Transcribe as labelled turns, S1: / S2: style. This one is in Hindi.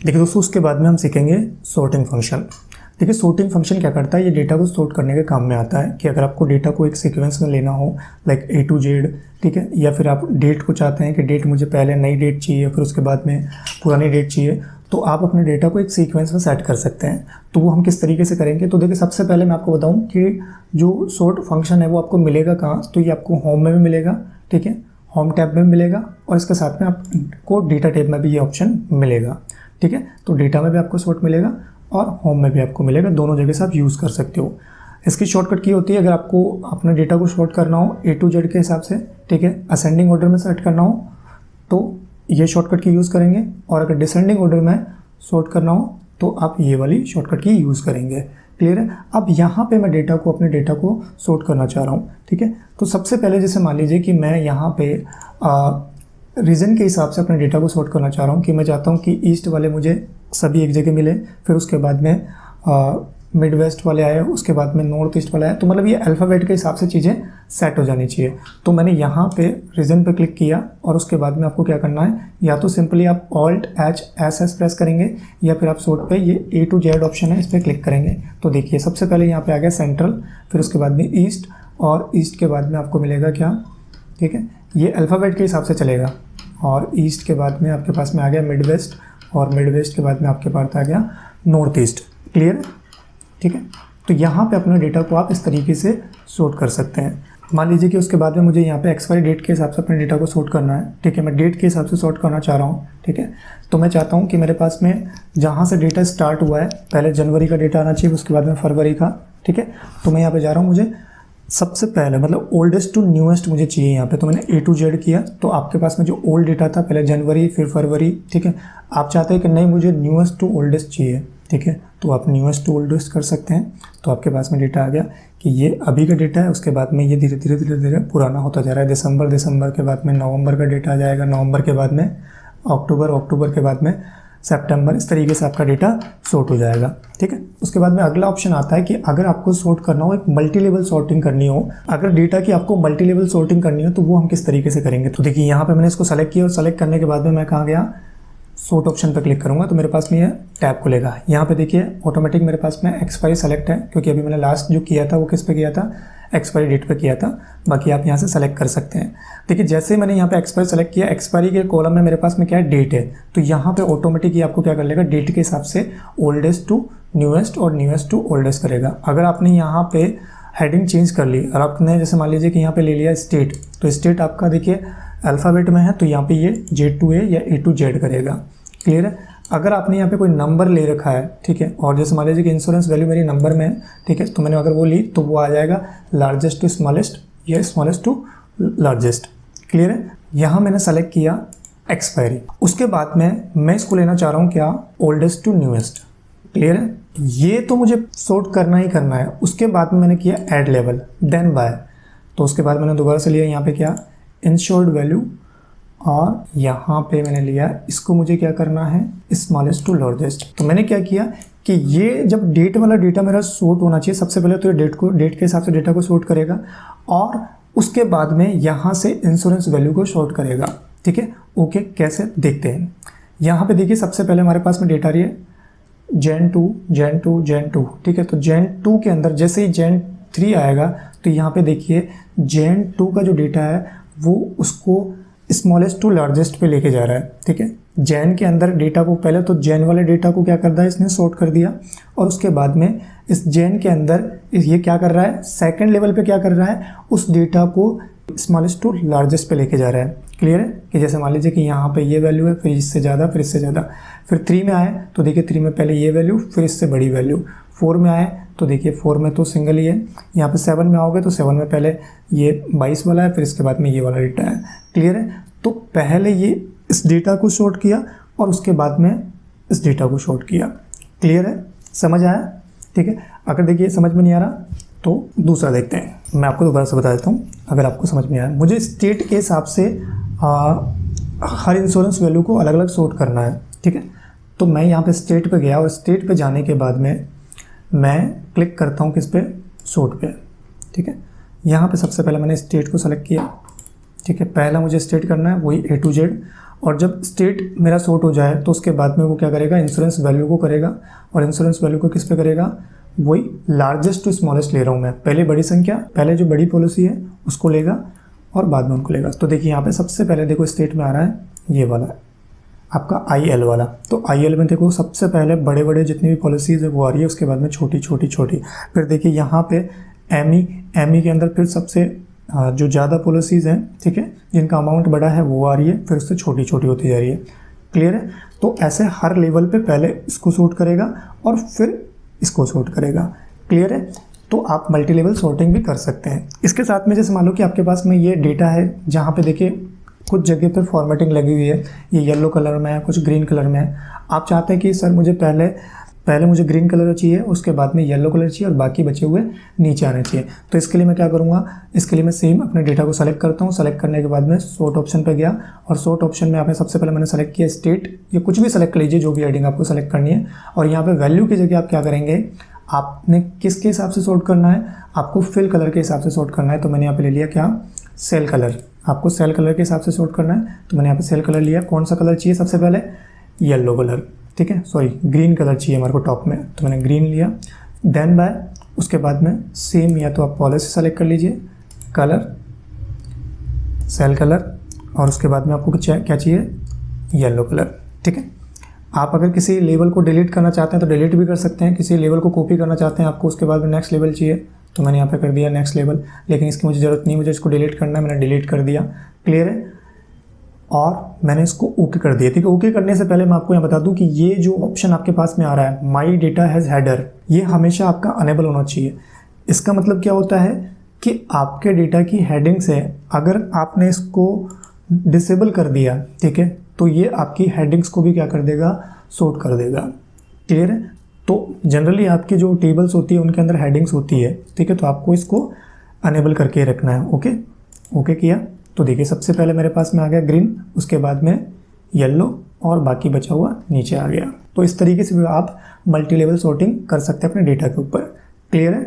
S1: देखिए दोस्तों, उसके बाद में हम सीखेंगे सॉर्टिंग फंक्शन। देखिए सॉर्टिंग फंक्शन क्या करता है, ये डेटा को सॉर्ट करने के काम में आता है कि अगर आपको डेटा को एक सीक्वेंस में लेना हो लाइक A to Z, ठीक है, या फिर आप डेट को चाहते हैं कि डेट मुझे पहले नई डेट चाहिए फिर उसके बाद में पुरानी डेट चाहिए, तो आप अपने डेटा को एक सीक्वेंस में सेट कर सकते हैं। तो वो हम किस तरीके से करेंगे, तो देखिए सबसे पहले मैं आपको बताऊँ कि जो सॉर्ट फंक्शन है वो आपको मिलेगा कहाँ, तो ये आपको होम में भी मिलेगा, ठीक है, होम टैब में मिलेगा, और इसके साथ में आपको डेटा टैब में भी ये ऑप्शन मिलेगा, ठीक है। तो डेटा में भी आपको सॉर्ट मिलेगा और होम में भी आपको मिलेगा, दोनों जगह से आप यूज़ कर सकते हो। इसकी शॉर्टकट की होती है, अगर आपको अपने डेटा को सॉर्ट करना हो A to Z के हिसाब से, ठीक है, असेंडिंग ऑर्डर में सेलेक्ट करना हो तो ये शॉर्टकट की यूज़ करेंगे, और अगर डिसेंडिंग ऑर्डर में सॉर्ट करना हो तो आप ये वाली शॉर्टकट की यूज़ करेंगे। क्लियर है। अब यहाँ पे मैं अपने डेटा को सॉर्ट करना चाह रहा हूँ, ठीक है। तो सबसे पहले जैसे मान लीजिए कि मैं यहाँ पे रीजन के हिसाब से अपने डेटा को सॉर्ट करना चाह रहा हूँ कि मैं चाहता हूँ कि ईस्ट वाले मुझे सभी एक जगह मिले, फिर उसके बाद में मिड वेस्ट वाले आए, उसके बाद में नॉर्थ ईस्ट वाले आए, तो मतलब ये अल्फ़ाबेट के हिसाब से चीज़ें सेट हो जानी चाहिए। तो मैंने यहाँ पे रीजन पे क्लिक किया और उसके बाद में आपको क्या करना है, या तो सिंपली आप Alt+H+S प्रेस करेंगे, या फिर आप सॉर्ट पे ये A to Z ऑप्शन है इस पर क्लिक करेंगे। तो देखिए सबसे पहले यहाँ पे आ गया सेंट्रल, फिर उसके बाद में ईस्ट, और ईस्ट के बाद में आपको मिलेगा क्या, ठीक है, ये अल्फ़ाबेट के हिसाब से चलेगा, और ईस्ट के बाद में आपके पास में आ गया मिड वेस्ट, और मिड वेस्ट के बाद में आपके पास आ गया नॉर्थ ईस्ट। क्लियर है, ठीक है। तो यहाँ पे अपने डेटा को आप इस तरीके से सॉर्ट कर सकते हैं। मान लीजिए कि उसके बाद में मुझे यहाँ पे एक्सपायरी डेट के हिसाब से अपने डेटा को सॉर्ट करना है, ठीक है, मैं डेट के हिसाब से सॉर्ट करना चाह रहा हूँ, ठीक है। तो मैं चाहता हूँ कि मेरे पास में जहाँ से डेटा स्टार्ट हुआ है पहले जनवरी का डेटा आना चाहिए, उसके बाद में फरवरी का, ठीक है। तो मैं यहाँ पे जा रहा हूँ, मुझे सबसे पहले मतलब ओल्डेस्ट टू न्यूएस्ट मुझे चाहिए यहाँ पे, तो मैंने A to Z किया। तो आपके पास में जो ओल्ड डेटा था पहले जनवरी फिर फरवरी, ठीक है। आप चाहते हैं कि नहीं मुझे न्यूएस्ट टू ओल्डेस्ट चाहिए, ठीक है, तो आप न्यूएस्ट टू ओल्डेस्ट कर सकते हैं। तो आपके पास में डेटा आ गया कि ये अभी का डेटा है, उसके बाद में ये धीरे धीरे पुराना होता जा रहा है। दिसंबर के बाद में नवंबर का डेटा आ जाएगा, नवंबर के बाद में अक्टूबर के बाद में सितंबर, इस तरीके से आपका डेटा सॉर्ट हो जाएगा, ठीक है। उसके बाद में अगला ऑप्शन आता है कि अगर आपको सॉर्ट करना हो, एक मल्टी लेवल सॉर्टिंग करनी हो, अगर डेटा की आपको मल्टी लेवल सॉर्टिंग करनी हो तो वो हम किस तरीके से करेंगे। तो देखिए यहाँ पे मैंने इसको सेलेक्ट किया, और सेलेक्ट करने के बाद में मैं कहाँ गया, सॉर्ट ऑप्शन पर क्लिक करूँगा तो मेरे पास में ये टैब खुलेगा। यहाँ पे देखिए ऑटोमेटिक मेरे पास में एक्सपायरी सेलेक्ट है, क्योंकि अभी मैंने लास्ट जो किया था वो किस पे किया था, एक्सपायरी डेट पे किया था। बाकी आप यहाँ से सेलेक्ट कर सकते हैं। देखिए जैसे ही मैंने यहाँ पे एक्सपायरी सेलेक्ट किया, एक्सपायरी के कॉलम में मेरे पास में क्या है, डेट है, तो यहाँ पे ऑटोमेटिक ही आपको क्या कर लेगा, डेट के हिसाब से ओल्डेस्ट टू न्यूएस्ट और न्यूएस्ट टू ओल्डेस्ट करेगा। अगर आपने यहाँ पे हेडिंग चेंज कर ली और आपने जैसे मान लीजिए कि यहाँ पे ले लिया स्टेट, तो स्टेट आपका देखिए अल्फ़ाबेट में है, तो यहाँ पे ये Z to A या A to Z करेगा। क्लियर है। अगर आपने यहाँ पे कोई नंबर ले रखा है, ठीक है, और जैसे मान लीजिए कि इंश्योरेंस वैल्यू मेरी नंबर में है, ठीक है, तो मैंने अगर वो ली तो वो आ जाएगा लार्जेस्ट टू स्मॉलेस्ट या स्मॉलेस्ट टू लार्जेस्ट। क्लियर है। यहाँ मैंने सेलेक्ट किया एक्सपायरी, उसके बाद में मैं इसको लेना चाह रहा हूँ क्या, ओल्डेस्ट टू न्यूएस्ट। क्लियर है। ये तो मुझे सॉर्ट करना ही करना है। उसके बाद में मैंने किया ऐड लेवल देन बाय, तो उसके बाद मैंने दोबारा से लिया यहाँ पे क्या, इंश्योर्ड वैल्यू, और यहाँ पे मैंने लिया इसको मुझे क्या करना है, स्मॉलेस्ट टू लार्जेस्ट। तो मैंने क्या किया कि ये जब डेट वाला डेटा मेरा सॉर्ट होना चाहिए, सबसे पहले तो ये डेट के हिसाब से डेटा को सॉर्ट करेगा, और उसके बाद में यहाँ से इंश्योरेंस वैल्यू को सॉर्ट करेगा, ठीक है। ओके, कैसे देखते हैं। यहाँ पे देखिए सबसे पहले हमारे पास में डेटा रही है Jan 2, ठीक है। तो Jan 2 के अंदर जैसे ही Jan 3 आएगा तो यहाँ पे देखिए Jan 2 का जो डेटा है वो उसको स्मॉलेस्ट टू लार्जेस्ट पे लेके जा रहा है, ठीक है। जैन के अंदर डेटा को पहले तो जैन वाले डेटा को क्या कर रहा है, इसने सॉर्ट कर दिया, और उसके बाद में इस जैन के अंदर ये क्या कर रहा है, सेकंड लेवल पे क्या कर रहा है, उस डेटा को स्मॉलेस्ट टू लार्जेस्ट पे लेके जा रहा है। क्लियर है। कि जैसे मान लीजिए कि यहाँ पे ये वैल्यू है, फिर इससे ज़्यादा, फिर इससे ज़्यादा, फिर 3 में आए तो देखिए 3 में पहले ये वैल्यू, फिर इससे बड़ी वैल्यू, 4 में आए तो देखिए 4 में तो सिंगल ही है, यहाँ पे 7 में आओगे तो 7 में पहले ये 22 वाला है, फिर इसके बाद में ये वाला डेटा है। क्लियर है। तो पहले ये इस डेटा को शॉर्ट किया और उसके बाद में इस डेटा को शॉर्ट किया। क्लियर है, समझ आया, ठीक है। अगर देखिए समझ में नहीं आ रहा तो दूसरा देखते हैं, मैं आपको दोबारा से बता देता हूँ। अगर आपको समझ में आया, मुझे स्टेट के हिसाब से हर इंश्योरेंस वैल्यू को अलग अलग सॉर्ट करना है, ठीक है। तो मैं यहाँ पे स्टेट पे गया, और स्टेट पे जाने के बाद में मैं क्लिक करता हूँ किस पे, सॉर्ट पे, ठीक है। यहाँ पे सबसे पहले मैंने स्टेट को सेलेक्ट किया, ठीक है, पहला मुझे स्टेट करना है वही A to Z, और जब स्टेट मेरा सॉर्ट हो जाए तो उसके बाद में वो क्या करेगा, इंश्योरेंस वैल्यू को करेगा, और इंश्योरेंस वैल्यू को किस पे करेगा, वही लार्जेस्ट टू स्मॉलेस्ट ले रहा हूँ मैं, पहले बड़ी संख्या, पहले जो बड़ी पॉलिसी है उसको लेगा और बाद में उनको लेगा। तो देखिए यहाँ पे सबसे पहले देखो स्टेट में आ रहा है ये वाला आपका IL वाला, तो IL में देखो सबसे पहले बड़े बड़े जितनी भी पॉलिसीज़ है वो आ रही है, उसके बाद में छोटी छोटी छोटी, फिर देखिए यहाँ पे ME के अंदर फिर सबसे जो ज़्यादा पॉलिसीज़ हैं, ठीक है, जिनका अमाउंट बड़ा है वो आ रही है, फिर उससे छोटी छोटी होती जा रही है। क्लियर है? तो ऐसे हर लेवल पे पहले इसको सॉर्ट करेगा और फिर इसको सॉर्ट करेगा। क्लियर है? तो आप मल्टी लेवल सॉर्टिंग भी कर सकते हैं। इसके साथ में जैसे मान लो कि आपके पास में ये डेटा है जहाँ पे देखिए कुछ जगह पे फॉर्मेटिंग लगी हुई है, ये येलो कलर में है, कुछ ग्रीन कलर में है। आप चाहते हैं कि सर मुझे पहले मुझे ग्रीन कलर चाहिए, उसके बाद में येलो कलर चाहिए और बाकी बचे हुए नीचे आने चाहिए। तो इसके लिए मैं क्या करूँगा, इसके लिए मैं सेम अपने डेटा को सेलेक्ट करता हूँ। सेलेक्ट करने के बाद में सॉर्ट ऑप्शन पे गया, और सॉर्ट ऑप्शन में आपने सबसे पहले मैंने सेलेक्ट किया स्टेट, या कुछ भी सेलेक्ट कर लीजिए, जो भी हेडिंग आपको सेलेक्ट करनी है। और यहाँ पे वैल्यू की जगह आप क्या करेंगे, आपने किसके हिसाब से सॉर्ट करना है, आपको फिल कलर के हिसाब से सॉर्ट करना है। तो मैंने यहाँ पे ले लिया क्या, सेल कलर। आपको सेल कलर के हिसाब से सॉर्ट करना है, तो मैंने यहाँ पे सेल कलर लिया। कौन सा कलर चाहिए सबसे पहले, येलो कलर, ठीक है, सॉरी ग्रीन कलर चाहिए हमारे को टॉप में, तो मैंने ग्रीन लिया। देन बाय उसके बाद में सेम, या तो आप पॉलिसी सेलेक्ट कर लीजिए, कलर, सेल कलर, और उसके बाद में आपको क्या चाहिए, येलो कलर। ठीक है, आप अगर किसी लेवल को डिलीट करना चाहते हैं तो डिलीट भी कर सकते हैं, किसी लेवल को कॉपी करना चाहते हैं आपको, उसके बाद में नेक्स्ट लेवल चाहिए तो मैंने यहाँ पे कर दिया नेक्स्ट लेवल, लेकिन इसकी मुझे ज़रूरत नहीं, मुझे इसको डिलीट करना है, मैंने डिलीट कर दिया। क्लियर है? और मैंने इसको ओके कर दिया। ठीक है, ओके करने से पहले मैं आपको यहाँ बता दूं कि ये जो ऑप्शन आपके पास में आ रहा है, माई डेटा हैज़ हेडर, ये हमेशा आपका अनेबल होना चाहिए। इसका मतलब क्या होता है कि आपके डेटा की हेडिंग्स है, अगर आपने इसको डिसेबल कर दिया, ठीक है, तो ये आपकी हेडिंग्स को भी क्या कर देगा, सॉर्ट कर देगा। क्लियर है? तो जनरली आपकी जो टेबल्स होती है उनके अंदर हेडिंग्स होती है, ठीक है, तो आपको इसको अनेबल करके रखना है। ओके, ओके किया तो देखिए सबसे पहले मेरे पास में आ गया ग्रीन, उसके बाद में येलो, और बाकी बचा हुआ नीचे आ गया। तो इस तरीके से भी आप मल्टी लेवल सॉर्टिंग कर सकते हैं अपने डेटा के ऊपर। क्लियर है?